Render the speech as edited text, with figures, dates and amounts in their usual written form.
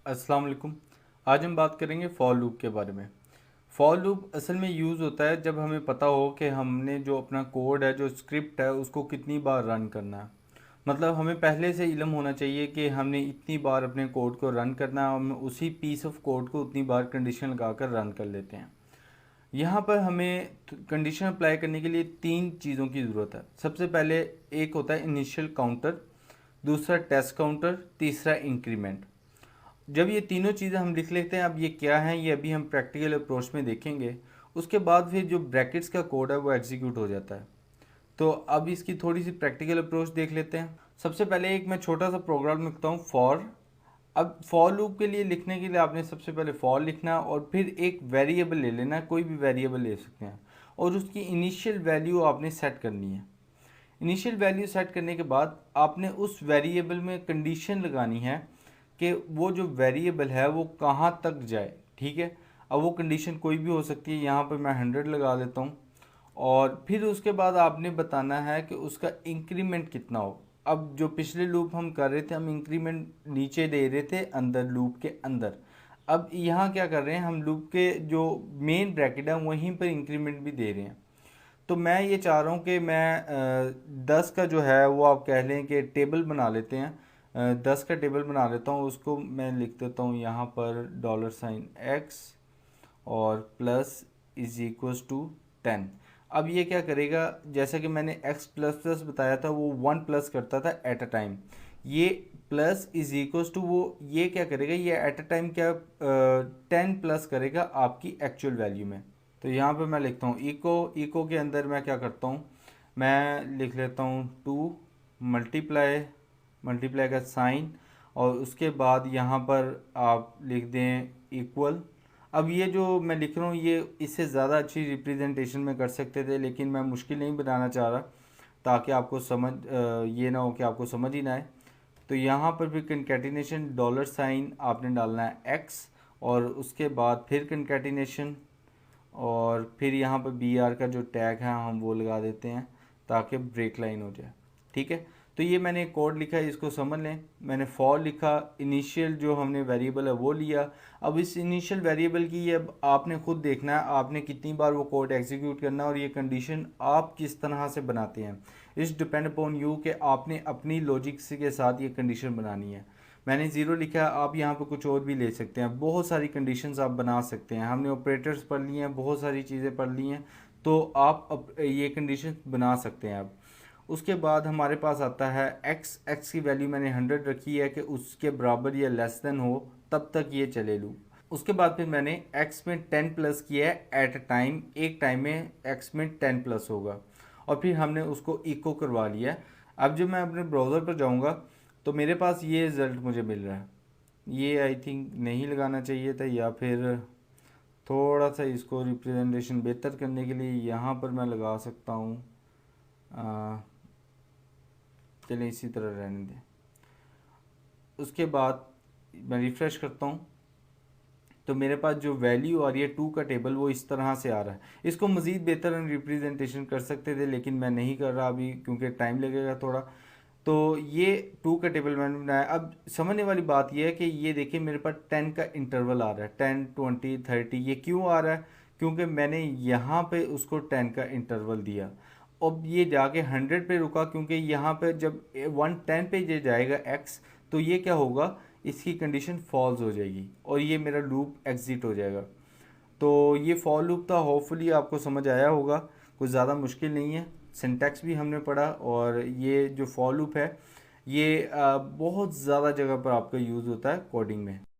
अस्सलाम वालेकुम। आज हम बात करेंगे फॉर लूप के बारे में। फॉर लूप असल में यूज़ होता है जब हमें पता हो कि हमने जो अपना कोड है, जो स्क्रिप्ट है, उसको कितनी बार रन करना है। मतलब हमें पहले से इल्म होना चाहिए कि हमने इतनी बार अपने कोड को रन करना है और हम उसी पीस ऑफ कोड को उतनी बार कंडीशन लगाकर रन कर लेते हैं। यहाँ पर हमें कंडीशन अप्लाई करने के लिए तीन चीज़ों की ज़रूरत है। सबसे पहले एक होता है इनिशियल काउंटर, दूसरा टेस्ट काउंटर, तीसरा इंक्रीमेंट। जब ये तीनों चीज़ें हम लिख लेते हैं, अब ये क्या हैं ये अभी हम प्रैक्टिकल अप्रोच में देखेंगे। उसके बाद फिर जो ब्रैकेट्स का कोड है वो एग्जीक्यूट हो जाता है। तो अब इसकी थोड़ी सी प्रैक्टिकल अप्रोच देख लेते हैं। सबसे पहले एक मैं छोटा सा प्रोग्राम लिखता हूँ फॉर। अब फॉर लूप के लिए लिखने के लिए आपने सबसे पहले फॉर लिखना और फिर एक वेरिएबल ले लेना, कोई भी वेरिएबल ले सकते हैं, और उसकी इनिशियल वैल्यू आपने सेट करनी है। इनिशियल वैल्यू सेट करने के बाद आपने उस वेरिएबल में कंडीशन लगानी है कि वो जो वेरिएबल है वो कहाँ तक जाए। ठीक है, अब वो कंडीशन कोई भी हो सकती है, यहाँ पर मैं 100 लगा देता हूँ। और फिर उसके बाद आपने बताना है कि उसका इंक्रीमेंट कितना हो। अब जो पिछले लूप हम कर रहे थे, हम इंक्रीमेंट नीचे दे रहे थे अंदर लूप के अंदर। अब यहाँ क्या कर रहे हैं, हम लूप के जो मेन ब्रैकेट है वहीं पर इंक्रीमेंट भी दे रहे हैं। तो मैं ये चाह रहा हूँ कि मैं 10 का जो है वो आप कह लें कि टेबल बना लेते हैं। 10 का टेबल बना लेता हूँ, उसको मैं लिख देता हूँ यहाँ पर $x और प्लस इज इक्वल्स टू 10। अब ये क्या करेगा, जैसा कि मैंने x प्लस प्लस बताया था वो 1 प्लस करता था एट अ टाइम। ये प्लस इज इक्वल्स टू वो ये क्या करेगा, ये एट अ टाइम क्या 10 प्लस करेगा आपकी एक्चुअल वैल्यू में। तो यहाँ पे मैं लिखता हूँ इको। इको के अंदर मैं क्या करता हूँ, मैं लिख लेता हूँ 2 मल्टीप्लाई, मल्टीप्लाई का साइन, और उसके बाद यहाँ पर आप लिख दें इक्वल। अब ये जो मैं लिख रहा हूँ ये इससे ज़्यादा अच्छी रिप्रेजेंटेशन में कर सकते थे, लेकिन मैं मुश्किल नहीं बनाना चाह रहा ताकि आपको समझ ये ना हो कि आपको समझ ही ना आए। तो यहाँ पर फिर कंकैटिनेशन डॉलर साइन आपने डालना है एक्स, और उसके बाद फिर कंकैटिनेशन, और फिर यहाँ पर बी आर का जो टैग है हम वो लगा देते हैं ताकि ब्रेक लाइन हो जाए। ठीक है, तो ये मैंने एक कोड लिखा है, इसको समझ लें। मैंने फॉर लिखा, इनिशियल जो हमने वेरिएबल है वो लिया। अब इस इनिशियल वेरिएबल की ये अब आपने खुद देखना है आपने कितनी बार वो कोड एग्जीक्यूट करना है, और ये कंडीशन आप किस तरह से बनाते हैं। इट्स डिपेंड अपॉन यू कि आपने अपनी लॉजिक के साथ ये कंडीशन बनानी है। मैंने ज़ीरो लिखा है, आप यहाँ पर कुछ और भी ले सकते हैं, बहुत सारी कंडीशंस आप बना सकते हैं। हमने ऑपरेटर्स पढ़ लिए हैं, बहुत सारी चीज़ें पढ़ ली हैं, तो आप ये कंडीशन बना सकते हैं। अब उसके बाद हमारे पास आता है एक्स। एक्स की वैल्यू मैंने 100 रखी है कि उसके बराबर या लेस देन हो, तब तक ये चले लूँ। उसके बाद फिर मैंने एक्स में 10 प्लस किया है एट अ टाइम, एक टाइम में एक्स में 10 प्लस होगा, और फिर हमने उसको इको करवा लिया। अब जब मैं अपने ब्राउज़र पर जाऊँगा तो मेरे पास ये रिज़ल्ट मुझे मिल रहा है। ये आई थिंक नहीं लगाना चाहिए था, या फिर थोड़ा सा इसको रिप्रेजेंटेशन बेहतर करने के लिए यहाँ पर मैं लगा सकता हूँ। चलिए इसी तरह रहने दें। उसके बाद मैं रिफ़्रेश करता हूँ तो मेरे पास जो वैल्यू आ रही है 2 का टेबल वो इस तरह से आ रहा है। इसको मज़ीद बेहतर हम रिप्रेजेंटेशन कर सकते थे, लेकिन मैं नहीं कर रहा अभी क्योंकि टाइम लगेगा थोड़ा। तो ये 2 का टेबल मैंने बनाया। अब समझने वाली बात ये है कि ये देखिए मेरे पास 10 का इंटरवल आ रहा है, 10 20 30। ये क्यों आ रहा है, क्योंकि मैंने यहाँ पे उसको 10 का इंटरवल दिया। अब ये जाके 100 पे रुका, क्योंकि यहाँ पे जब 110 पे ये जाएगा एक्स, तो ये क्या होगा, इसकी कंडीशन फॉल्स हो जाएगी और ये मेरा लूप एग्जिट हो जाएगा। तो ये फॉर लूप था, होपफुली आपको समझ आया होगा, कुछ ज़्यादा मुश्किल नहीं है। सिंटैक्स भी हमने पढ़ा, और ये जो फॉर लूप है ये बहुत ज़्यादा जगह पर आपका यूज़ होता है कोडिंग में।